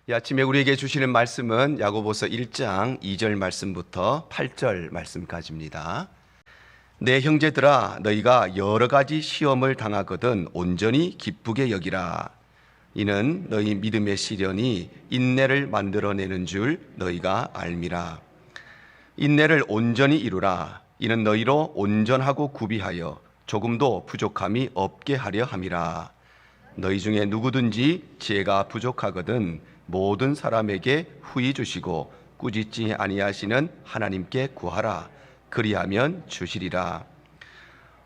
이 아침에 우리에게 주시는 말씀은 야고보서 1장 2절 말씀부터 8절 말씀까지입니다. 내 형제들아, 너희가 여러 가지 시험을 당하거든 온전히 기쁘게 여기라. 이는 너희 믿음의 시련이 인내를 만들어내는 줄 너희가 알미라. 인내를 온전히 이루라. 이는 너희로 온전하고 구비하여 조금도 부족함이 없게 하려 함이라. 너희 중에 누구든지 지혜가 부족하거든 모든 사람에게 후히 주시고 꾸짖지 아니하시는 하나님께 구하라. 그리하면 주시리라.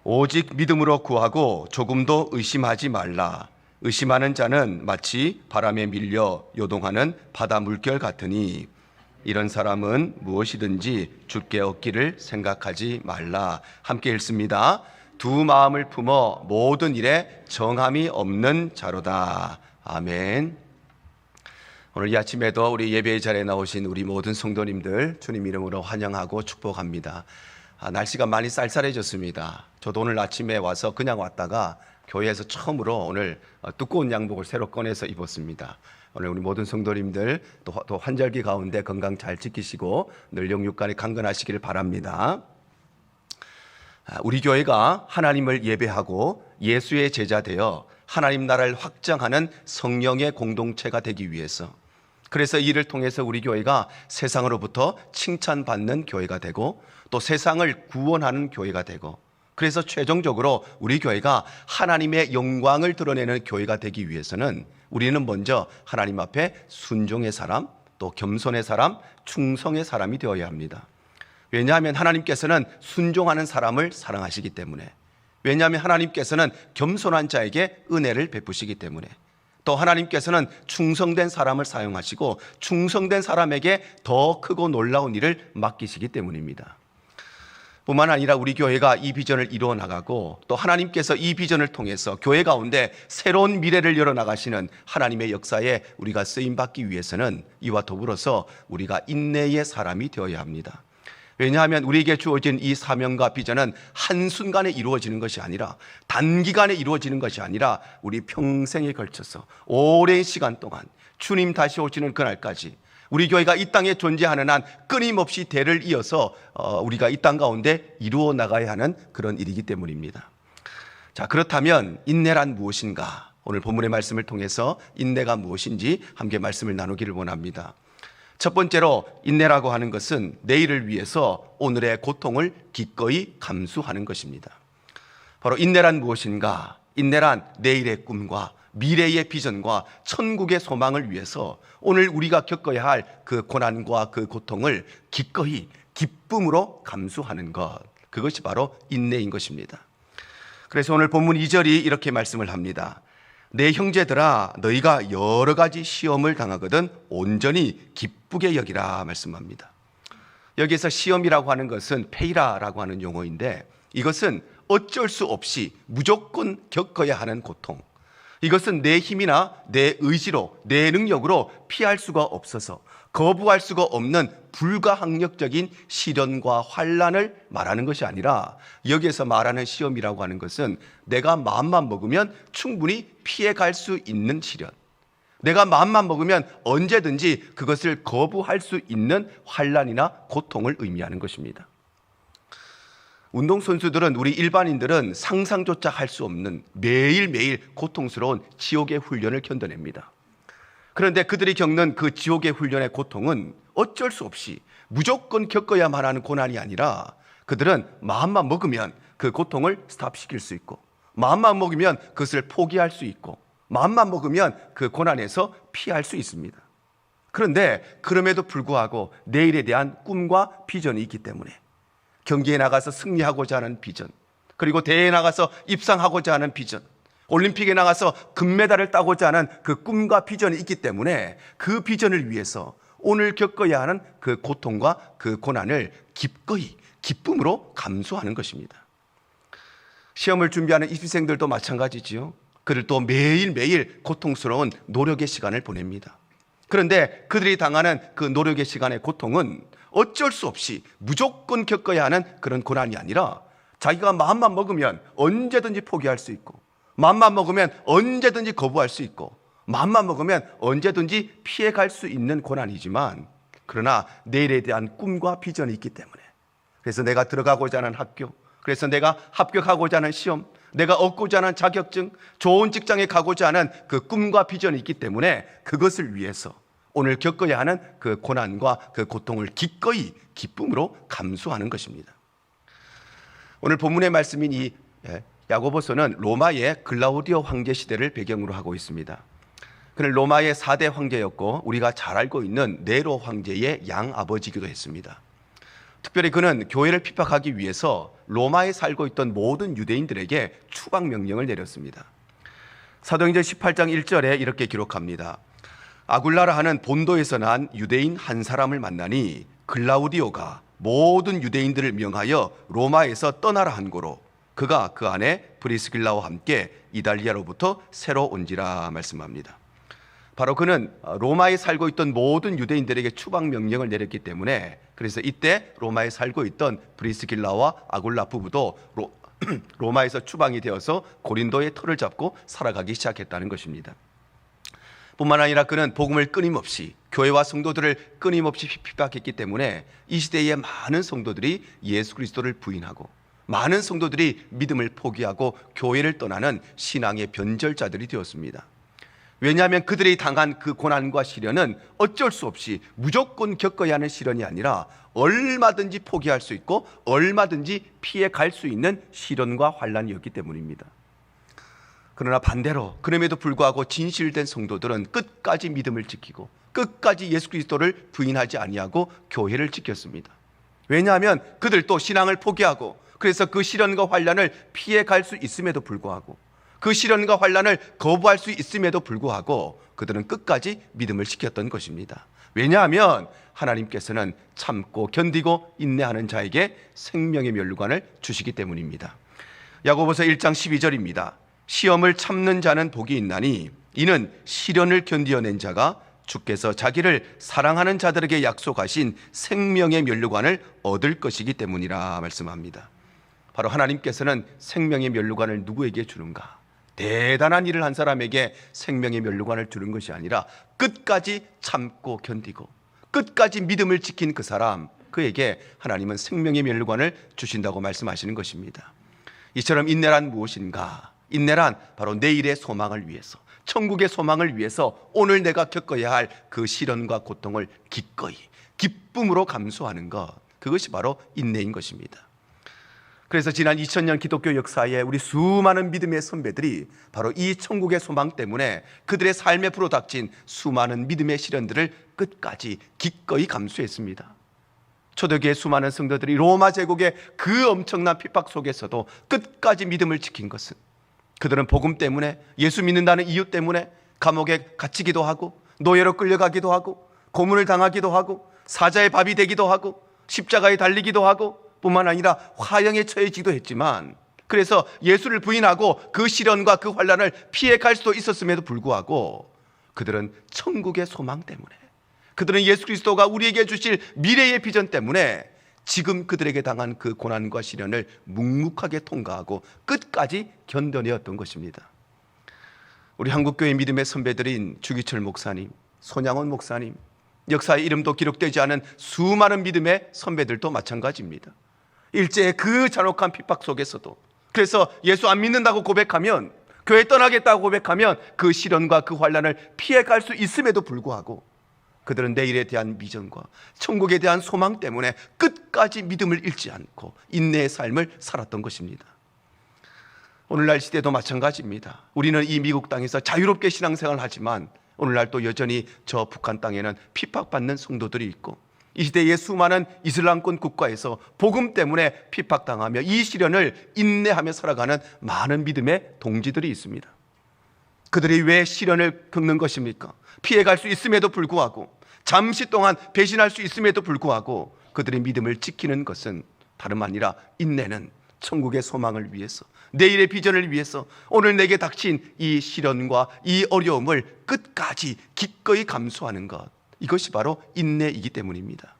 오직 믿음으로 구하고 조금도 의심하지 말라. 의심하는 자는 마치 바람에 밀려 요동하는 바다 물결 같으니 이런 사람은 무엇이든지 주께 얻기를 생각하지 말라. 함께 읽습니다. 두 마음을 품어 모든 일에 정함이 없는 자로다. 아멘. 오늘 이 아침에도 우리 예배의 자리에 나오신 우리 모든 성도님들 주님 이름으로 환영하고 축복합니다. 날씨가 많이 쌀쌀해졌습니다. 저도 오늘 아침에 와서 그냥 왔다가 교회에서 처음으로 오늘 두꺼운 양복을 새로 꺼내서 입었습니다. 오늘 우리 모든 성도님들 또 환절기 가운데 건강 잘 지키시고 늘 영육간에 강건하시기를 바랍니다. 우리 교회가 하나님을 예배하고 예수의 제자 되어 하나님 나라를 확장하는 성령의 공동체가 되기 위해서, 그래서 이를 통해서 우리 교회가 세상으로부터 칭찬받는 교회가 되고 또 세상을 구원하는 교회가 되고, 그래서 최종적으로 우리 교회가 하나님의 영광을 드러내는 교회가 되기 위해서는 우리는 먼저 하나님 앞에 순종의 사람, 또 겸손의 사람, 충성의 사람이 되어야 합니다. 왜냐하면 하나님께서는 순종하는 사람을 사랑하시기 때문에, 왜냐하면 하나님께서는 겸손한 자에게 은혜를 베푸시기 때문에, 또 하나님께서는 충성된 사람을 사용하시고 충성된 사람에게 더 크고 놀라운 일을 맡기시기 때문입니다. 뿐만 아니라 우리 교회가 이 비전을 이루어 나가고 또 하나님께서 이 비전을 통해서 교회 가운데 새로운 미래를 열어나가시는 하나님의 역사에 우리가 쓰임받기 위해서는 이와 더불어서 우리가 인내의 사람이 되어야 합니다. 왜냐하면 우리에게 주어진 이 사명과 비전은 한순간에 이루어지는 것이 아니라, 단기간에 이루어지는 것이 아니라 우리 평생에 걸쳐서 오랜 시간 동안 주님 다시 오시는 그날까지 우리 교회가 이 땅에 존재하는 한 끊임없이 대를 이어서 우리가 이 땅 가운데 이루어 나가야 하는 그런 일이기 때문입니다. 자, 그렇다면 인내란 무엇인가? 오늘 본문의 말씀을 통해서 인내가 무엇인지 함께 말씀을 나누기를 원합니다. 첫 번째로 인내라고 하는 것은 내일을 위해서 오늘의 고통을 기꺼이 감수하는 것입니다. 바로 인내란 무엇인가? 인내란 내일의 꿈과 미래의 비전과 천국의 소망을 위해서 오늘 우리가 겪어야 할 그 고난과 그 고통을 기꺼이 기쁨으로 감수하는 것, 그것이 바로 인내인 것입니다. 그래서 오늘 본문 2절이 이렇게 말씀을 합니다. 내 형제들아, 너희가 여러 가지 시험을 당하거든 온전히 기쁘게 여기라 말씀합니다. 여기에서 시험이라고 하는 것은 페이라라고 하는 용어인데, 이것은 어쩔 수 없이 무조건 겪어야 하는 고통, 이것은 내 힘이나 내 의지로, 내 능력으로 피할 수가 없어서 거부할 수가 없는 불가항력적인 시련과 환난을 말하는 것이 아니라, 여기에서 말하는 시험이라고 하는 것은 내가 마음만 먹으면 충분히 피해갈 수 있는 시련, 내가 마음만 먹으면 언제든지 그것을 거부할 수 있는 환난이나 고통을 의미하는 것입니다. 운동선수들은, 우리 일반인들은 상상조차 할 수 없는 매일매일 고통스러운 지옥의 훈련을 견뎌냅니다. 그런데 그들이 겪는 그 지옥의 훈련의 고통은 어쩔 수 없이 무조건 겪어야만 하는 고난이 아니라, 그들은 마음만 먹으면 그 고통을 스탑시킬 수 있고, 마음만 먹으면 그것을 포기할 수 있고, 마음만 먹으면 그 고난에서 피할 수 있습니다. 그런데 그럼에도 불구하고 내일에 대한 꿈과 비전이 있기 때문에, 경기에 나가서 승리하고자 하는 비전, 그리고 대회에 나가서 입상하고자 하는 비전, 올림픽에 나가서 금메달을 따고자 하는 그 꿈과 비전이 있기 때문에 그 비전을 위해서 오늘 겪어야 하는 그 고통과 그 고난을 기꺼이 기쁨으로 감수하는 것입니다. 시험을 준비하는 입시생들도 마찬가지지요. 그들도 매일매일 고통스러운 노력의 시간을 보냅니다. 그런데 그들이 당하는 그 노력의 시간의 고통은 어쩔 수 없이 무조건 겪어야 하는 그런 고난이 아니라, 자기가 마음만 먹으면 언제든지 포기할 수 있고, 마음만 먹으면 언제든지 거부할 수 있고, 마음만 먹으면 언제든지 피해갈 수 있는 고난이지만, 그러나 내일에 대한 꿈과 비전이 있기 때문에, 그래서 내가 들어가고자 하는 학교, 그래서 내가 합격하고자 하는 시험, 내가 얻고자 하는 자격증, 좋은 직장에 가고자 하는 그 꿈과 비전이 있기 때문에 그것을 위해서 오늘 겪어야 하는 그 고난과 그 고통을 기꺼이 기쁨으로 감수하는 것입니다. 오늘 본문의 말씀인 이 야고보서는 로마의 글라우디오 황제 시대를 배경으로 하고 있습니다. 그는 로마의 4대 황제였고 우리가 잘 알고 있는 네로 황제의 양아버지이기도 했습니다. 특별히 그는 교회를 핍박하기 위해서 로마에 살고 있던 모든 유대인들에게 추방 명령을 내렸습니다. 사도행전 18장 1절에 이렇게 기록합니다. 아굴라라 하는 본도에서 난 유대인 한 사람을 만나니 글라우디오가 모든 유대인들을 명하여 로마에서 떠나라 한 고로 그가 그 안에 브리스길라와 함께 이달리아로부터 새로 온지라 말씀합니다. 바로 그는 로마에 살고 있던 모든 유대인들에게 추방 명령을 내렸기 때문에, 그래서 이때 로마에 살고 있던 브리스길라와 아굴라 부부도 로마에서 추방이 되어서 고린도의 터를 잡고 살아가기 시작했다는 것입니다. 뿐만 아니라 그는 복음을 끊임없이, 교회와 성도들을 끊임없이 핍박했기 때문에 이 시대의 많은 성도들이 예수 그리스도를 부인하고, 많은 성도들이 믿음을 포기하고 교회를 떠나는 신앙의 변절자들이 되었습니다. 왜냐하면 그들이 당한 그 고난과 시련은 어쩔 수 없이 무조건 겪어야 하는 시련이 아니라 얼마든지 포기할 수 있고 얼마든지 피해 갈 수 있는 시련과 환난이었기 때문입니다. 그러나 반대로 그럼에도 불구하고 진실된 성도들은 끝까지 믿음을 지키고 끝까지 예수 그리스도를 부인하지 아니하고 교회를 지켰습니다. 왜냐하면 그들도 신앙을 포기하고, 그래서 그 시련과 환난을 피해 갈 수 있음에도 불구하고, 그 시련과 환난을 거부할 수 있음에도 불구하고 그들은 끝까지 믿음을 지켰던 것입니다. 왜냐하면 하나님께서는 참고 견디고 인내하는 자에게 생명의 멸류관을 주시기 때문입니다. 야고보서 1장 12절입니다. 시험을 참는 자는 복이 있나니 이는 시련을 견디어낸 자가 주께서 자기를 사랑하는 자들에게 약속하신 생명의 멸류관을 얻을 것이기 때문이라 말씀합니다. 바로 하나님께서는 생명의 멸류관을 누구에게 주는가? 대단한 일을 한 사람에게 생명의 멸류관을 주는 것이 아니라 끝까지 참고 견디고 끝까지 믿음을 지킨 그 사람, 그에게 하나님은 생명의 멸류관을 주신다고 말씀하시는 것입니다. 이처럼 인내란 무엇인가? 인내란 바로 내일의 소망을 위해서, 천국의 소망을 위해서 오늘 내가 겪어야 할 그 시련과 고통을 기꺼이 기쁨으로 감수하는 것, 그것이 바로 인내인 것입니다. 그래서 지난 2000년 기독교 역사에 우리 수많은 믿음의 선배들이 바로 이 천국의 소망 때문에 그들의 삶에 불어닥친 수많은 믿음의 시련들을 끝까지 기꺼이 감수했습니다. 초대교회 수많은 성도들이 로마 제국의 그 엄청난 핍박 속에서도 끝까지 믿음을 지킨 것은, 그들은 복음 때문에, 예수 믿는다는 이유 때문에 감옥에 갇히기도 하고 노예로 끌려가기도 하고 고문을 당하기도 하고 사자의 밥이 되기도 하고 십자가에 달리기도 하고 뿐만 아니라 화형에 처해지기도 했지만, 그래서 예수를 부인하고 그 시련과 그 환난을 피해갈 수도 있었음에도 불구하고 그들은 천국의 소망 때문에, 그들은 예수 그리스도가 우리에게 주실 미래의 비전 때문에 지금 그들에게 당한 그 고난과 시련을 묵묵하게 통과하고 끝까지 견뎌내었던 것입니다. 우리 한국교회 믿음의 선배들인 주기철 목사님, 손양원 목사님, 역사의 이름도 기록되지 않은 수많은 믿음의 선배들도 마찬가지입니다. 일제의 그 잔혹한 핍박 속에서도, 그래서 예수 안 믿는다고 고백하면, 교회 떠나겠다고 고백하면 그 시련과 그 환난을 피해갈 수 있음에도 불구하고 그들은 내일에 대한 비전과 천국에 대한 소망 때문에 끝까지 믿음을 잃지 않고 인내의 삶을 살았던 것입니다. 오늘날 시대도 마찬가지입니다. 우리는 이 미국 땅에서 자유롭게 신앙생활을 하지만 오늘날 또 여전히 저 북한 땅에는 핍박받는 성도들이 있고, 이 시대의 수많은 이슬람권 국가에서 복음 때문에 핍박당하며 이 시련을 인내하며 살아가는 많은 믿음의 동지들이 있습니다. 그들이 왜 시련을 겪는 것입니까? 피해갈 수 있음에도 불구하고, 잠시 동안 배신할 수 있음에도 불구하고 그들의 믿음을 지키는 것은 다름 아니라 인내는 천국의 소망을 위해서, 내일의 비전을 위해서 오늘 내게 닥친 이 시련과 이 어려움을 끝까지 기꺼이 감수하는 것, 이것이 바로 인내이기 때문입니다.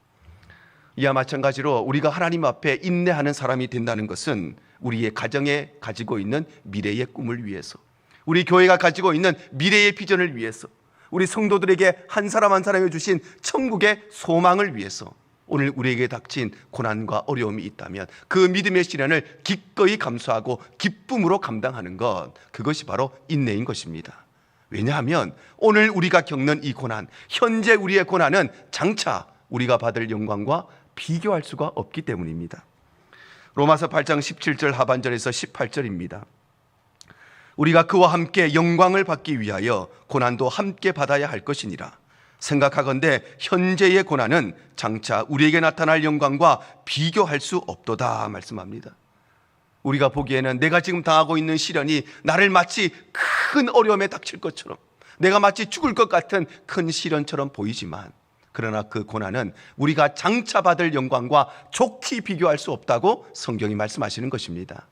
이와 마찬가지로 우리가 하나님 앞에 인내하는 사람이 된다는 것은 우리의 가정에 가지고 있는 미래의 꿈을 위해서, 우리 교회가 가지고 있는 미래의 비전을 위해서, 우리 성도들에게 한 사람 한 사람이 주신 천국의 소망을 위해서 오늘 우리에게 닥친 고난과 어려움이 있다면 그 믿음의 시련을 기꺼이 감수하고 기쁨으로 감당하는 것, 그것이 바로 인내인 것입니다. 왜냐하면 오늘 우리가 겪는 이 고난, 현재 우리의 고난은 장차 우리가 받을 영광과 비교할 수가 없기 때문입니다. 로마서 8장 17절 하반절에서 18절입니다. 우리가 그와 함께 영광을 받기 위하여 고난도 함께 받아야 할 것이니라. 생각하건대 현재의 고난은 장차 우리에게 나타날 영광과 비교할 수 없도다 말씀합니다. 우리가 보기에는 내가 지금 당하고 있는 시련이 나를 마치 큰 어려움에 닥칠 것처럼, 내가 마치 죽을 것 같은 큰 시련처럼 보이지만, 그러나 그 고난은 우리가 장차 받을 영광과 좋게 비교할 수 없다고 성경이 말씀하시는 것입니다.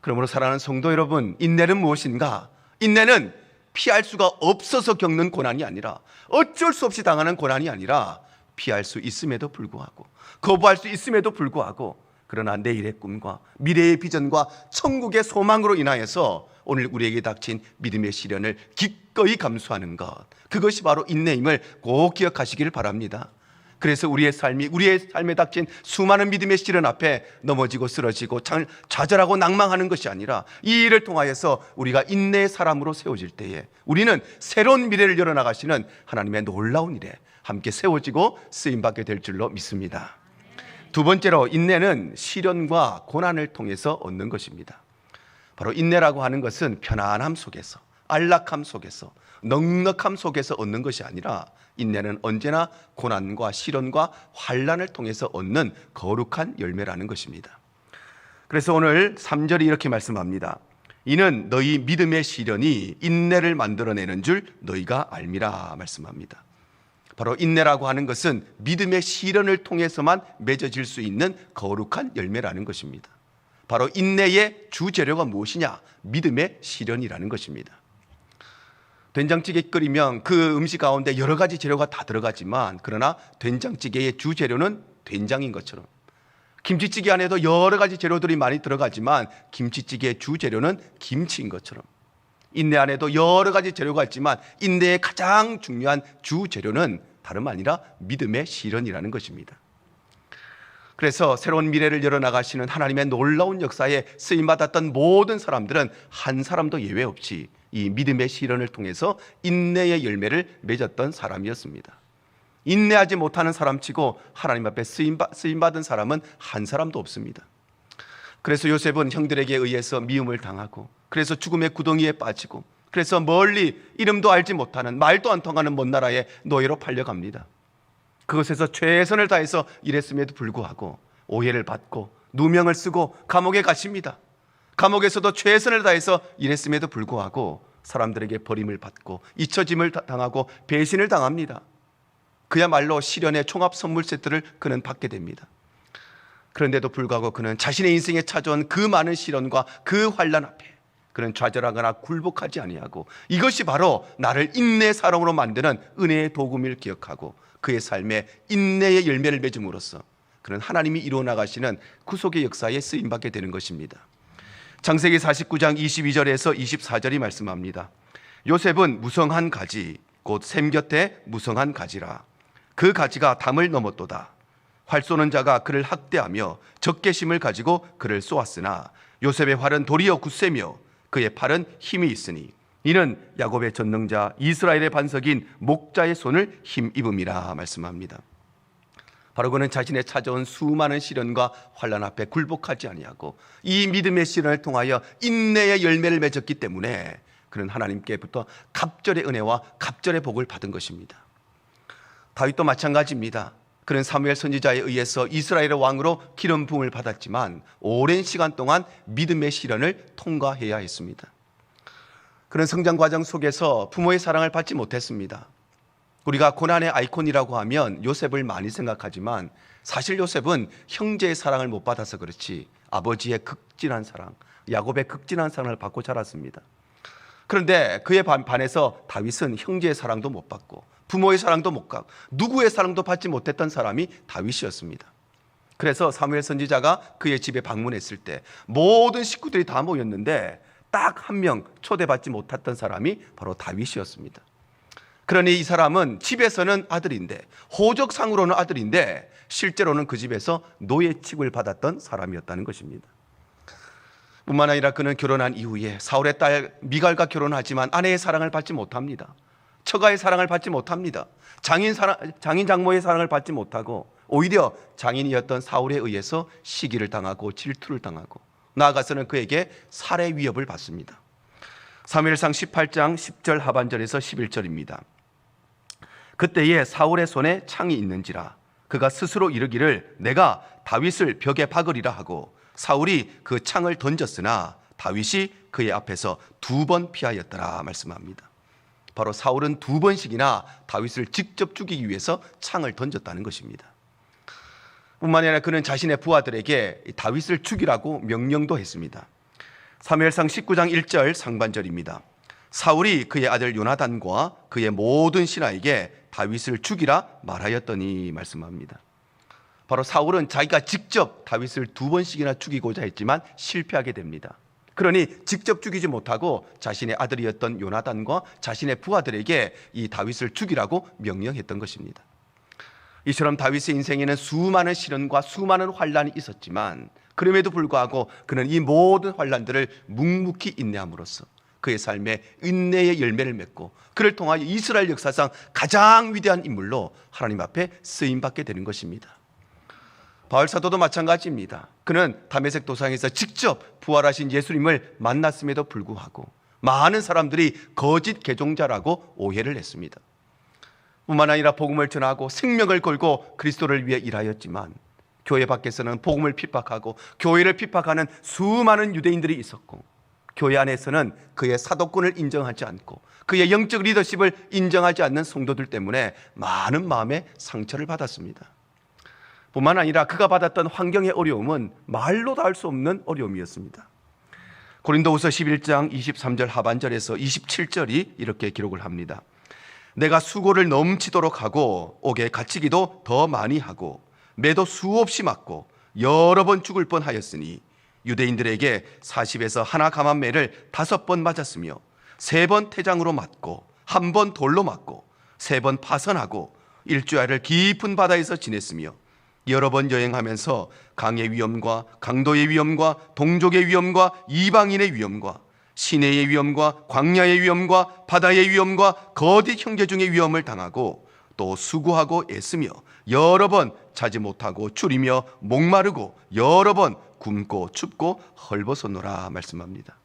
그러므로 사랑하는 성도 여러분, 인내는 무엇인가? 인내는 피할 수가 없어서 겪는 고난이 아니라, 어쩔 수 없이 당하는 고난이 아니라, 피할 수 있음에도 불구하고, 거부할 수 있음에도 불구하고, 그러나 내일의 꿈과 미래의 비전과 천국의 소망으로 인하여서 오늘 우리에게 닥친 믿음의 시련을 기꺼이 감수하는 것, 그것이 바로 인내임을 꼭 기억하시기를 바랍니다. 그래서 우리의 삶에 닥친 수많은 믿음의 시련 앞에 넘어지고 쓰러지고 좌절하고 낭망하는 것이 아니라, 이 일을 통하여서 우리가 인내의 사람으로 세워질 때에 우리는 새로운 미래를 열어나가시는 하나님의 놀라운 일에 함께 세워지고 쓰임받게 될 줄로 믿습니다. 두 번째로, 인내는 시련과 고난을 통해서 얻는 것입니다. 바로 인내라고 하는 것은 편안함 속에서, 안락함 속에서, 넉넉함 속에서 얻는 것이 아니라, 인내는 언제나 고난과 시련과 환난을 통해서 얻는 거룩한 열매라는 것입니다. 그래서 오늘 3절이 이렇게 말씀합니다. 이는 너희 믿음의 시련이 인내를 만들어내는 줄 너희가 알미라 말씀합니다. 바로 인내라고 하는 것은 믿음의 시련을 통해서만 맺어질 수 있는 거룩한 열매라는 것입니다. 바로 인내의 주재료가 무엇이냐? 믿음의 시련이라는 것입니다. 된장찌개 끓이면 그 음식 가운데 여러 가지 재료가 다 들어가지만, 그러나 된장찌개의 주재료는 된장인 것처럼, 김치찌개 안에도 여러 가지 재료들이 많이 들어가지만 김치찌개의 주재료는 김치인 것처럼, 인내 안에도 여러 가지 재료가 있지만 인내의 가장 중요한 주재료는 다름 아니라 믿음의 시련이라는 것입니다. 그래서 새로운 미래를 열어나가시는 하나님의 놀라운 역사에 쓰임받았던 모든 사람들은 한 사람도 예외 없이 이 믿음의 시련을 통해서 인내의 열매를 맺었던 사람이었습니다. 인내하지 못하는 사람치고 하나님 앞에 쓰임받은 사람은 한 사람도 없습니다. 그래서 요셉은 형들에게 의해서 미움을 당하고, 그래서 죽음의 구덩이에 빠지고, 그래서 멀리 이름도 알지 못하는, 말도 안 통하는 먼 나라에 노예로 팔려갑니다. 그것에서 최선을 다해서 일했음에도 불구하고 오해를 받고 누명을 쓰고 감옥에 가십니다. 감옥에서도 최선을 다해서 일했음에도 불구하고 사람들에게 버림을 받고 잊혀짐을 당하고 배신을 당합니다. 그야말로 시련의 총합 선물 세트를 그는 받게 됩니다. 그런데도 불구하고 그는 자신의 인생에 찾아온 그 많은 시련과 그 환난 앞에 그는 좌절하거나 굴복하지 아니하고, 이것이 바로 나를 인내의 사람으로 만드는 은혜의 도금을 기억하고 그의 삶에 인내의 열매를 맺음으로써 그는 하나님이 이루어 나가시는 구속의 역사에 쓰임받게 되는 것입니다. 창세기 49장 22절에서 24절이 말씀합니다. 요셉은 무성한 가지, 곧 샘 곁에 무성한 가지라. 그 가지가 담을 넘었도다. 활 쏘는 자가 그를 학대하며 적개심을 가지고 그를 쏘았으나 요셉의 활은 도리어 굳세며 그의 팔은 힘이 있으니 이는 야곱의 전능자 이스라엘의 반석인 목자의 손을 힘입음이라 말씀합니다. 바로 그는 자신의 찾아온 수많은 시련과 환난 앞에 굴복하지 아니하고 이 믿음의 시련을 통하여 인내의 열매를 맺었기 때문에 그는 하나님께부터 갑절의 은혜와 갑절의 복을 받은 것입니다. 다윗도 마찬가지입니다. 그는 사무엘 선지자에 의해서 이스라엘의 왕으로 기름 부음을 받았지만 오랜 시간 동안 믿음의 시련을 통과해야 했습니다. 그는 성장 과정 속에서 부모의 사랑을 받지 못했습니다. 우리가 고난의 아이콘이라고 하면 요셉을 많이 생각하지만 사실 요셉은 형제의 사랑을 못 받아서 그렇지 아버지의 극진한 사랑, 야곱의 극진한 사랑을 받고 자랐습니다. 그런데 그에 반해서 다윗은 형제의 사랑도 못 받고 부모의 사랑도 못 받고 누구의 사랑도 받지 못했던 사람이 다윗이었습니다. 그래서 사무엘 선지자가 그의 집에 방문했을 때 모든 식구들이 다 모였는데 딱 한 명 초대받지 못했던 사람이 바로 다윗이었습니다. 그러니 이 사람은 집에서는 아들인데, 호적상으로는 아들인데 실제로는 그 집에서 노예 취급을 받았던 사람이었다는 것입니다. 뿐만 아니라 그는 결혼한 이후에 사울의 딸 미갈과 결혼하지만 아내의 사랑을 받지 못합니다. 처가의 사랑을 받지 못합니다. 장인 장모의 사랑을 받지 못하고 오히려 장인이었던 사울에 의해서 시기를 당하고 질투를 당하고 나아가서는 그에게 살해 위협을 받습니다. 사무엘상 18장 10절 하반절에서 11절입니다. 그때에 사울의 손에 창이 있는지라 그가 스스로 이르기를 내가 다윗을 벽에 박으리라 하고 사울이 그 창을 던졌으나 다윗이 그의 앞에서 2번 피하였더라 말씀합니다. 바로 사울은 2번씩이나 다윗을 직접 죽이기 위해서 창을 던졌다는 것입니다. 뿐만 아니라 그는 자신의 부하들에게 다윗을 죽이라고 명령도 했습니다. 사무엘상 19장 1절 상반절입니다. 사울이 그의 아들 요나단과 그의 모든 신하에게 다윗을 죽이라 말하였더니 말씀합니다. 바로 사울은 자기가 직접 다윗을 2번씩이나 죽이고자 했지만 실패하게 됩니다. 그러니 직접 죽이지 못하고 자신의 아들이었던 요나단과 자신의 부하들에게 이 다윗을 죽이라고 명령했던 것입니다. 이처럼 다윗의 인생에는 수많은 시련과 수많은 환란이 있었지만 그럼에도 불구하고 그는 이 모든 환란들을 묵묵히 인내함으로써 그의 삶에 인내의 열매를 맺고 그를 통하여 이스라엘 역사상 가장 위대한 인물로 하나님 앞에 쓰임받게 되는 것입니다. 바울 사도도 마찬가지입니다. 그는 다메섹 도상에서 직접 부활하신 예수님을 만났음에도 불구하고 많은 사람들이 거짓 개종자라고 오해를 했습니다. 뿐만 아니라 복음을 전하고 생명을 걸고 그리스도를 위해 일하였지만 교회 밖에서는 복음을 핍박하고 교회를 핍박하는 수많은 유대인들이 있었고 교회 안에서는 그의 사도권을 인정하지 않고 그의 영적 리더십을 인정하지 않는 성도들 때문에 많은 마음의 상처를 받았습니다. 뿐만 아니라 그가 받았던 환경의 어려움은 말로 다 할 수 없는 어려움이었습니다. 고린도후서 11장 23절 하반절에서 27절이 이렇게 기록을 합니다. 내가 수고를 넘치도록 하고 옥에 갇히기도 더 많이 하고 매도 수없이 맞고 여러 번 죽을 뻔하였으니 유대인들에게 40에서 하나 감한 매를 5번 맞았으며 3번 태장으로 맞고 1번 돌로 맞고 3번 파선하고 일주일을 깊은 바다에서 지냈으며 여러 번 여행하면서 강의 위험과 강도의 위험과 동족의 위험과 이방인의 위험과 시내의 위험과 광야의 위험과 바다의 위험과 거짓 형제 중의 위험을 당하고 또 수고하고 애쓰며 여러 번 자지 못하고 줄이며 목마르고 여러 번 굶고 춥고 헐벗었노라 말씀합니다.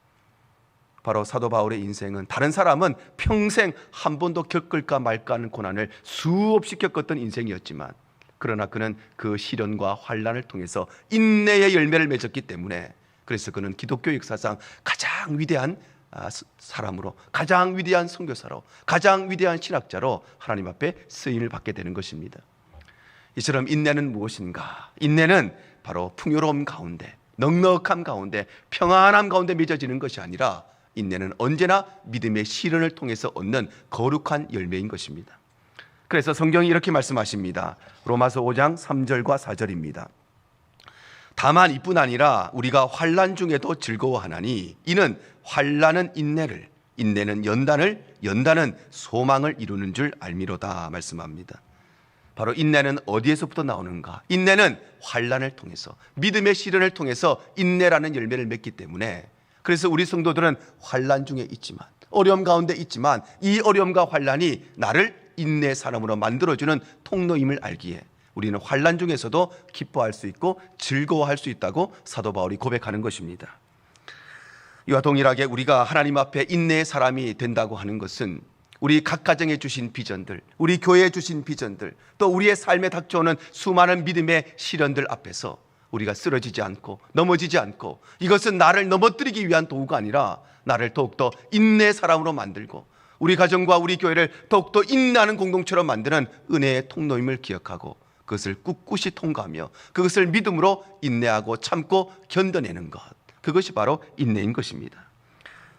바로 사도 바울의 인생은 다른 사람은 평생 한 번도 겪을까 말까 하는 고난을 수없이 겪었던 인생이었지만 그러나 그는 그 시련과 환난을 통해서 인내의 열매를 맺었기 때문에 그래서 그는 기독교 역사상 가장 위대한 사람으로 가장 위대한 선교사로 가장 위대한 신학자로 하나님 앞에 쓰임을 받게 되는 것입니다. 이처럼 인내는 무엇인가? 인내는 바로 풍요로움 가운데 넉넉함 가운데 평안함 가운데 맺어지는 것이 아니라 인내는 언제나 믿음의 시련을 통해서 얻는 거룩한 열매인 것입니다. 그래서 성경이 이렇게 말씀하십니다. 로마서 5장 3절과 4절입니다. 다만 이뿐 아니라 우리가 환난 중에도 즐거워하나니 이는 환난은 인내를 인내는 연단을 연단은 소망을 이루는 줄 알미로다 말씀합니다. 바로 인내는 어디에서부터 나오는가? 인내는 환난을 통해서 믿음의 시련을 통해서 인내라는 열매를 맺기 때문에 그래서 우리 성도들은 환난 중에 있지만 어려움 가운데 있지만 이 어려움과 환난이 나를 인내의 사람으로 만들어주는 통로임을 알기에 우리는 환난 중에서도 기뻐할 수 있고 즐거워할 수 있다고 사도 바울이 고백하는 것입니다. 이와 동일하게 우리가 하나님 앞에 인내의 사람이 된다고 하는 것은 우리 각 가정에 주신 비전들, 우리 교회에 주신 비전들, 또 우리의 삶에 닥쳐오는 수많은 믿음의 시련들 앞에서 우리가 쓰러지지 않고 넘어지지 않고 이것은 나를 넘어뜨리기 위한 도구가 아니라 나를 더욱더 인내의 사람으로 만들고 우리 가정과 우리 교회를 더욱더 인내하는 공동체로 만드는 은혜의 통로임을 기억하고 그것을 꿋꿋이 통과하며 그것을 믿음으로 인내하고 참고 견뎌내는 것, 그것이 바로 인내인 것입니다.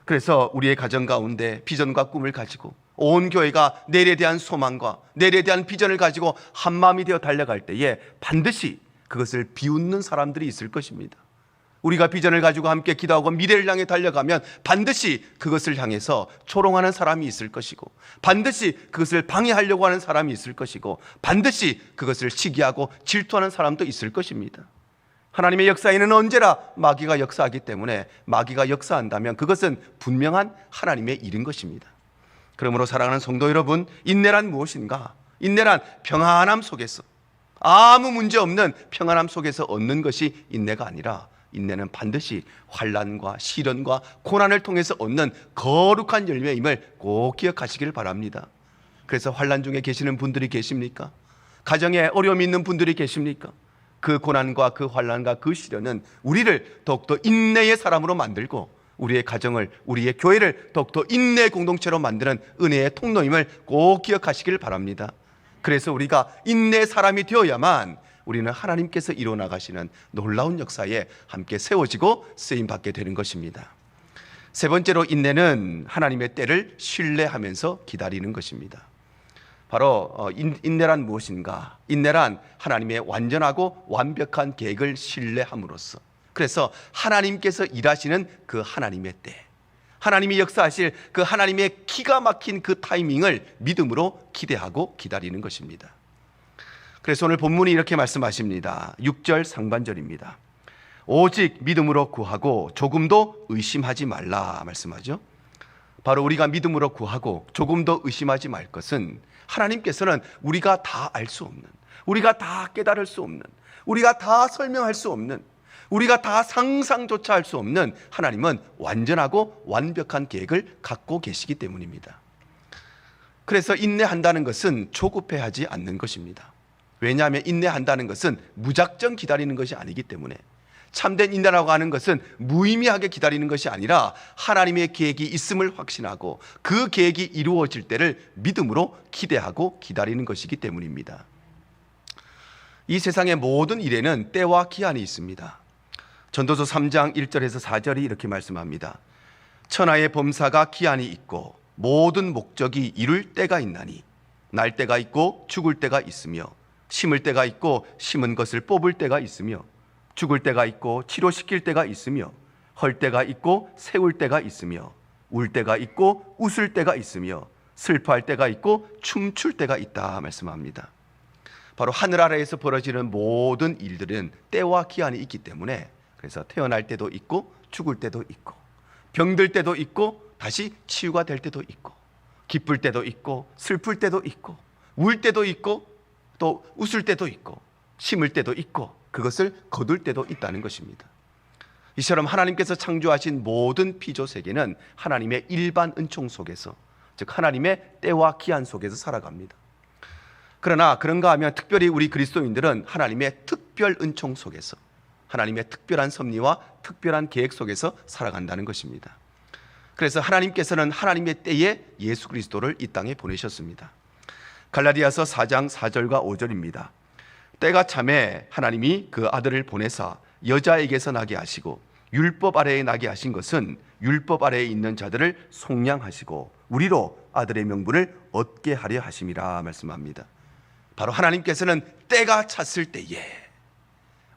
그래서 우리의 가정 가운데 비전과 꿈을 가지고 온 교회가 내일에 대한 소망과 내일에 대한 비전을 가지고 한마음이 되어 달려갈 때에 반드시 그것을 비웃는 사람들이 있을 것입니다. 우리가 비전을 가지고 함께 기도하고 미래를 향해 달려가면 반드시 그것을 향해서 조롱하는 사람이 있을 것이고, 반드시 그것을 방해하려고 하는 사람이 있을 것이고, 반드시 그것을 시기하고 질투하는 사람도 있을 것입니다. 하나님의 역사에는 언제나 마귀가 역사하기 때문에 마귀가 역사한다면 그것은 분명한 하나님의 일인 것입니다. 그러므로 사랑하는 성도 여러분, 인내란 무엇인가? 인내란 평안함 속에서, 아무 문제 없는 평안함 속에서 얻는 것이 인내가 아니라, 인내는 반드시 환난과 시련과 고난을 통해서 얻는 거룩한 열매임을 꼭 기억하시기를 바랍니다. 그래서 환난 중에 계시는 분들이 계십니까? 가정에 어려움이 있는 분들이 계십니까? 그 고난과 그 환난과 그 시련은 우리를 더욱더 인내의 사람으로 만들고, 우리의 가정을, 우리의 교회를 더욱더 인내의 공동체로 만드는 은혜의 통로임을 꼭 기억하시길 바랍니다. 그래서 우리가 인내의 사람이 되어야만 우리는 하나님께서 이루어나가시는 놀라운 역사에 함께 세워지고 쓰임받게 되는 것입니다. 세 번째로, 인내는 하나님의 때를 신뢰하면서 기다리는 것입니다. 바로 인내란 무엇인가? 인내란 하나님의 완전하고 완벽한 계획을 신뢰함으로써, 그래서 하나님께서 일하시는 그 하나님의 때, 하나님이 역사하실 그 하나님의 기가 막힌 그 타이밍을 믿음으로 기대하고 기다리는 것입니다. 그래서 오늘 본문이 이렇게 말씀하십니다. 6절 상반절입니다. 오직 믿음으로 구하고 조금도 의심하지 말라 말씀하죠. 바로 우리가 믿음으로 구하고 조금도 의심하지 말 것은, 하나님께서는 우리가 다 알 수 없는, 우리가 다 깨달을 수 없는, 우리가 다 설명할 수 없는, 우리가 다 상상조차 할 수 없는 하나님은 완전하고 완벽한 계획을 갖고 계시기 때문입니다. 그래서 인내한다는 것은 조급해하지 않는 것입니다. 왜냐하면 인내한다는 것은 무작정 기다리는 것이 아니기 때문에, 참된 인내라고 하는 것은 무의미하게 기다리는 것이 아니라 하나님의 계획이 있음을 확신하고 그 계획이 이루어질 때를 믿음으로 기대하고 기다리는 것이기 때문입니다. 이 세상의 모든 일에는 때와 기한이 있습니다. 전도서 3장 1절에서 4절이 이렇게 말씀합니다. 천하의 범사가 기한이 있고 모든 목적이 이룰 때가 있나니, 날 때가 있고 죽을 때가 있으며, 심을 때가 있고 심은 것을 뽑을 때가 있으며, 죽을 때가 있고 치료시킬 때가 있으며, 헐 때가 있고 세울 때가 있으며, 울 때가 있고 웃을 때가 있으며, 슬퍼할 때가 있고 춤출 때가 있다 말씀합니다. 바로 하늘 아래에서 벌어지는 모든 일들은 때와 기한이 있기 때문에, 그래서 태어날 때도 있고 죽을 때도 있고, 병들 때도 있고 다시 치유가 될 때도 있고, 기쁠 때도 있고 슬플 때도 있고, 울 때도 있고 또 웃을 때도 있고, 심을 때도 있고 그것을 거둘 때도 있다는 것입니다. 이처럼 하나님께서 창조하신 모든 피조 세계는 하나님의 일반 은총 속에서, 즉 하나님의 때와 기한 속에서 살아갑니다. 그러나 그런가 하면 특별히 우리 그리스도인들은 하나님의 특별 은총 속에서, 하나님의 특별한 섭리와 특별한 계획 속에서 살아간다는 것입니다. 그래서 하나님께서는 하나님의 때에 예수 그리스도를 이 땅에 보내셨습니다. 갈라디아서 4장 4절과 5절입니다. 때가 참에 하나님이 그 아들을 보내사 여자에게서 나게 하시고 율법 아래에 나게 하신 것은 율법 아래에 있는 자들을 속량하시고 우리로 아들의 명분을 얻게 하려 하심이라 말씀합니다. 바로 하나님께서는 때가 찼을 때에,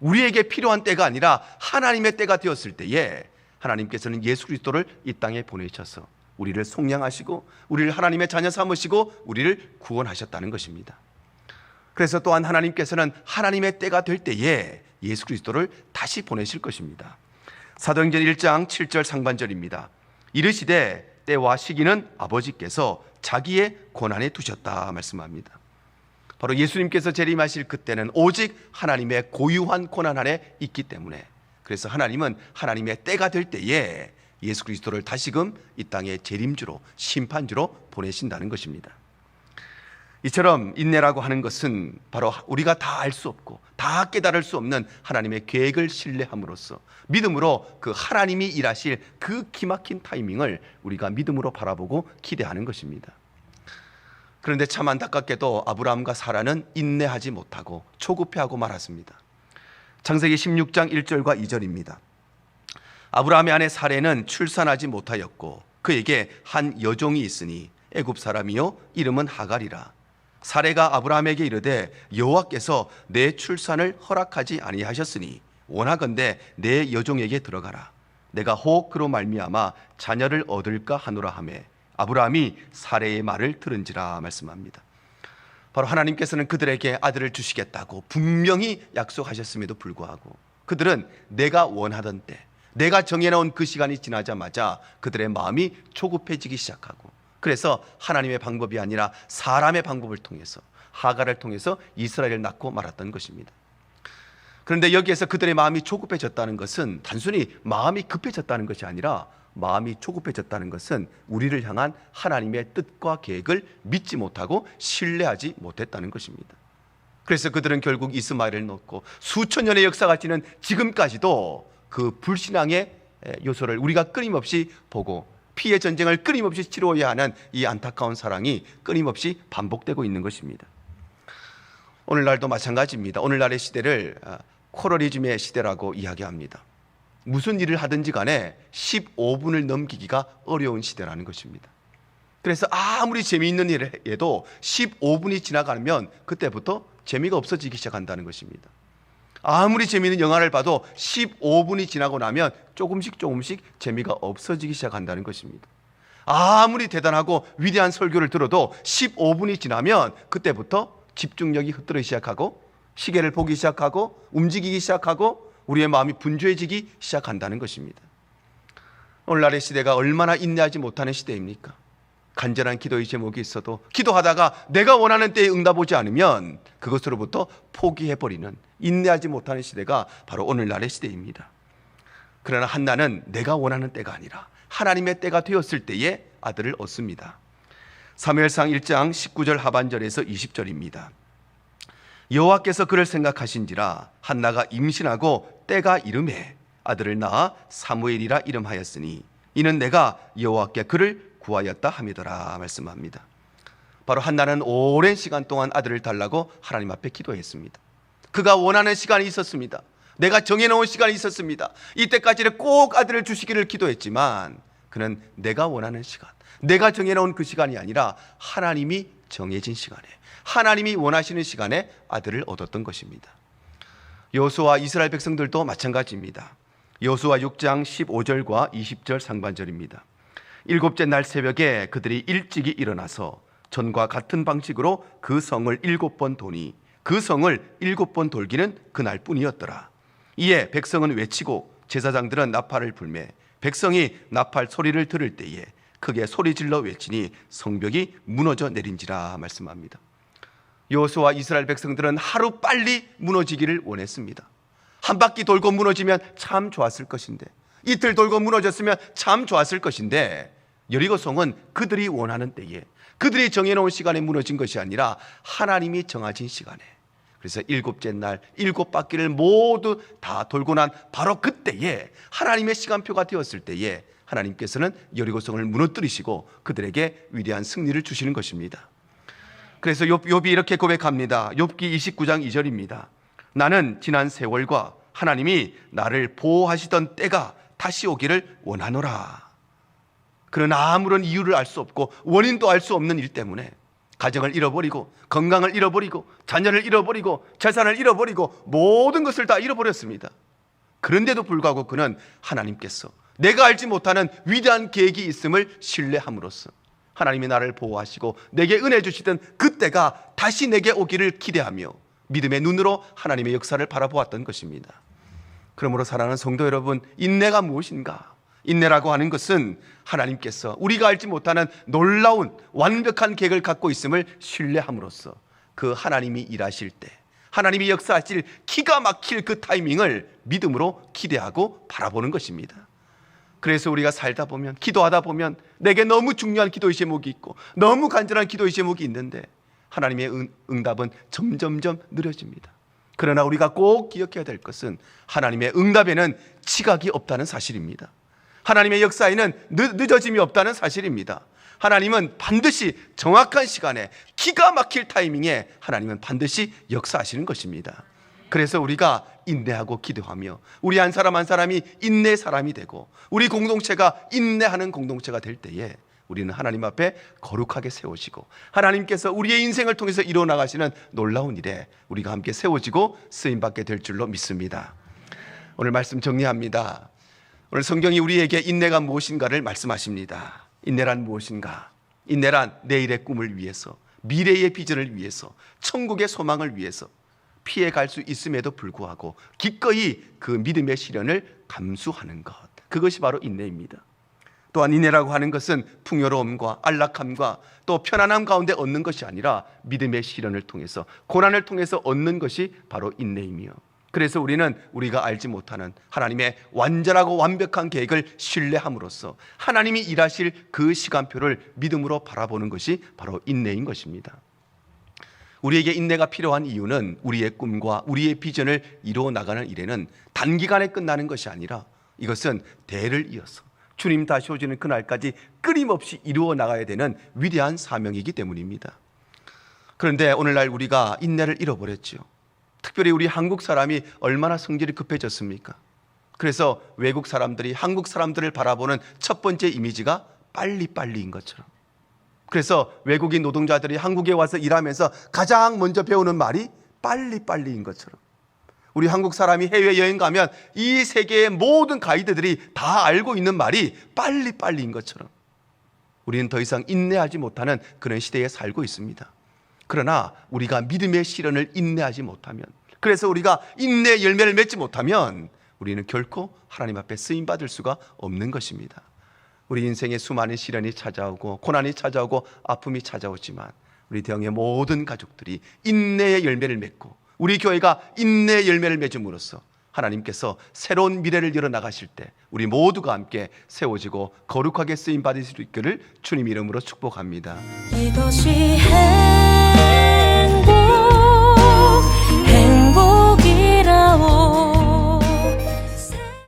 우리에게 필요한 때가 아니라 하나님의 때가 되었을 때에 하나님께서는 예수 그리스도를 이 땅에 보내셔서 우리를 속량하시고 우리를 하나님의 자녀 삼으시고 우리를 구원하셨다는 것입니다. 그래서 또한 하나님께서는 하나님의 때가 될 때에 예수 그리스도를 다시 보내실 것입니다. 사도행전 1장 7절 상반절입니다. 이르시되 때와 시기는 아버지께서 자기의 권한에 두셨다 말씀합니다. 바로 예수님께서 재림하실 그때는 오직 하나님의 고유한 권한 아래 있기 때문에, 그래서 하나님은 하나님의 때가 될 때에 예수 그리스도를 다시금 이 땅에 재림주로, 심판주로 보내신다는 것입니다. 이처럼 인내라고 하는 것은 바로 우리가 다 알 수 없고 다 깨달을 수 없는 하나님의 계획을 신뢰함으로써 믿음으로 그 하나님이 일하실 그 기막힌 타이밍을 우리가 믿음으로 바라보고 기대하는 것입니다. 그런데 참 안타깝게도 아브라함과 사라는 인내하지 못하고 초급해하고 말았습니다. 창세기 16장 1절과 2절입니다. 아브라함의 아내 사레는 출산하지 못하였고 그에게 한 여종이 있으니 애굽 사람이요 이름은 하갈이라. 사레가 아브라함에게 이르되 여호와께서 내 출산을 허락하지 아니하셨으니 원하건대 내 여종에게 들어가라. 내가 혹 그로 말미암아 자녀를 얻을까 하노라 하매 아브라함이 사레의 말을 들은지라 말씀합니다. 바로 하나님께서는 그들에게 아들을 주시겠다고 분명히 약속하셨음에도 불구하고 그들은 내가 원하던 때, 내가 정해놓은 그 시간이 지나자마자 그들의 마음이 조급해지기 시작하고, 그래서 하나님의 방법이 아니라 사람의 방법을 통해서, 하갈을 통해서 이스라엘을 낳고 말았던 것입니다. 그런데 여기에서 그들의 마음이 조급해졌다는 것은 단순히 마음이 급해졌다는 것이 아니라, 마음이 조급해졌다는 것은 우리를 향한 하나님의 뜻과 계획을 믿지 못하고 신뢰하지 못했다는 것입니다. 그래서 그들은 결국 이스마엘을 놓고 수천 년의 역사가 지난 지금까지도 그 불신앙의 요소를 우리가 끊임없이 보고, 피해 전쟁을 끊임없이 치러야 하는 이 안타까운 사랑이 끊임없이 반복되고 있는 것입니다. 오늘날도 마찬가지입니다. 오늘날의 시대를 코러리즘의 시대라고 이야기합니다. 무슨 일을 하든지 간에 15분을 넘기기가 어려운 시대라는 것입니다. 그래서 아무리 재미있는 일을 해도 15분이 지나가면 그때부터 재미가 없어지기 시작한다는 것입니다. 아무리 재미있는 영화를 봐도 15분이 지나고 나면 조금씩 재미가 없어지기 시작한다는 것입니다. 아무리 대단하고 위대한 설교를 들어도 15분이 지나면 그때부터 집중력이 흩어지기 시작하고, 시계를 보기 시작하고, 움직이기 시작하고, 우리의 마음이 분주해지기 시작한다는 것입니다. 오늘날의 시대가 얼마나 인내하지 못하는 시대입니까? 간절한 기도의 제목이 있어도 기도하다가 내가 원하는 때에 응답 오지 않으면 그것으로부터 포기해버리는, 인내하지 못하는 시대가 바로 오늘날의 시대입니다. 그러나 한나는 내가 원하는 때가 아니라 하나님의 때가 되었을 때에 아들을 얻습니다. 사무엘상 1장 19절 하반절에서 20절입니다. 여호와께서 그를 생각하신지라 한나가 임신하고 때가 이름에 아들을 낳아 사무엘이라 이름하였으니 이는 내가 여호와께 그를 구하였다 함이더라 말씀합니다. 바로 한나는 오랜 시간 동안 아들을 달라고 하나님 앞에 기도했습니다. 그가 원하는 시간이 있었습니다. 내가 정해놓은 시간이 있었습니다. 이때까지는 꼭 아들을 주시기를 기도했지만 그는 내가 원하는 시간, 내가 정해놓은 그 시간이 아니라 하나님이 정해진 시간에, 하나님이 원하시는 시간에 아들을 얻었던 것입니다. 여호수아 이스라엘 백성들도 마찬가지입니다. 여호수아 6장 15절과 20절 상반절입니다. 일곱째 날 새벽에 그들이 일찍이 일어나서 전과 같은 방식으로 그 성을 7번 도니 그 성을 7번 돌기는 그날 뿐이었더라. 이에 백성은 외치고 제사장들은 나팔을 불매 백성이 나팔 소리를 들을 때에 크게 소리질러 외치니 성벽이 무너져 내린지라 말씀합니다. 여호수아와 이스라엘 백성들은 하루 빨리 무너지기를 원했습니다. 한 바퀴 돌고 무너지면 참 좋았을 것인데, 이틀 돌고 무너졌으면 참 좋았을 것인데, 여리고성은 그들이 원하는 때에, 그들이 정해놓은 시간에 무너진 것이 아니라 하나님이 정하신 시간에, 그래서 일곱째 날 7바퀴를 모두 다 돌고 난 바로 그때에, 하나님의 시간표가 되었을 때에 하나님께서는 여리고성을 무너뜨리시고 그들에게 위대한 승리를 주시는 것입니다. 그래서 욥이 이렇게 고백합니다. 욥기 29장 2절입니다. 나는 지난 세월과 하나님이 나를 보호하시던 때가 다시 오기를 원하노라. 그러나 아무런 이유를 알 수 없고 원인도 알 수 없는 일 때문에 가정을 잃어버리고 건강을 잃어버리고 자녀를 잃어버리고 재산을 잃어버리고 모든 것을 다 잃어버렸습니다. 그런데도 불구하고 그는 하나님께서 내가 알지 못하는 위대한 계획이 있음을 신뢰함으로써 하나님이 나를 보호하시고 내게 은혜 주시던 그때가 다시 내게 오기를 기대하며 믿음의 눈으로 하나님의 역사를 바라보았던 것입니다. 그러므로 사랑하는 성도 여러분, 인내가 무엇인가? 인내라고 하는 것은 하나님께서 우리가 알지 못하는 놀라운 완벽한 계획을 갖고 있음을 신뢰함으로써 그 하나님이 일하실 때, 하나님이 역사하실 기가 막힐 그 타이밍을 믿음으로 기대하고 바라보는 것입니다. 그래서 우리가 살다 보면, 기도하다 보면 내게 너무 중요한 기도의 제목이 있고 너무 간절한 기도의 제목이 있는데 하나님의 응답은 점점점 느려집니다. 그러나 우리가 꼭 기억해야 될 것은 하나님의 응답에는 지각이 없다는 사실입니다. 하나님의 역사에는 늦어짐이 없다는 사실입니다. 하나님은 반드시 정확한 시간에, 기가 막힐 타이밍에 하나님은 반드시 역사하시는 것입니다. 그래서 우리가 인내하고 기도하며 우리 한 사람 한 사람이 인내의 사람이 되고 우리 공동체가 인내하는 공동체가 될 때에 우리는 하나님 앞에 거룩하게 세워지고 하나님께서 우리의 인생을 통해서 이루어나가시는 놀라운 일에 우리가 함께 세워지고 쓰임받게 될 줄로 믿습니다. 오늘 말씀 정리합니다. 오늘 성경이 우리에게 인내가 무엇인가를 말씀하십니다. 인내란 무엇인가? 인내란 내일의 꿈을 위해서, 미래의 비전을 위해서, 천국의 소망을 위해서 피해갈 수 있음에도 불구하고 기꺼이 그 믿음의 시련을 감수하는 것, 그것이 바로 인내입니다. 또한 인내라고 하는 것은 풍요로움과 안락함과 또 편안함 가운데 얻는 것이 아니라 믿음의 시련을 통해서, 고난을 통해서 얻는 것이 바로 인내이며, 그래서 우리는 우리가 알지 못하는 하나님의 완전하고 완벽한 계획을 신뢰함으로써 하나님이 일하실 그 시간표를 믿음으로 바라보는 것이 바로 인내인 것입니다. 우리에게 인내가 필요한 이유는 우리의 꿈과 우리의 비전을 이루어 나가는 일에는 단기간에 끝나는 것이 아니라 이것은 대를 이어서 주님 다시 오시는 그날까지 끊임없이 이루어 나가야 되는 위대한 사명이기 때문입니다. 그런데 오늘날 우리가 인내를 잃어버렸죠. 특별히 우리 한국 사람이 얼마나 성질이 급해졌습니까? 그래서 외국 사람들이 한국 사람들을 바라보는 첫 번째 이미지가 빨리빨리인 것처럼, 그래서 외국인 노동자들이 한국에 와서 일하면서 가장 먼저 배우는 말이 빨리빨리인 것처럼, 우리 한국 사람이 해외여행 가면 이 세계의 모든 가이드들이 다 알고 있는 말이 빨리빨리인 것처럼 우리는 더 이상 인내하지 못하는 그런 시대에 살고 있습니다. 그러나 우리가 믿음의 시련을 인내하지 못하면, 그래서 우리가 인내의 열매를 맺지 못하면 우리는 결코 하나님 앞에 쓰임받을 수가 없는 것입니다. 우리 인생에 수많은 시련이 찾아오고 고난이 찾아오고 아픔이 찾아오지만 우리 대형의 모든 가족들이 인내의 열매를 맺고 우리 교회가 인내의 열매를 맺음으로써 하나님께서 새로운 미래를 열어나가실 때 우리 모두가 함께 세워지고 거룩하게 쓰임받을 수 있기를 주님 이름으로 축복합니다. 이것이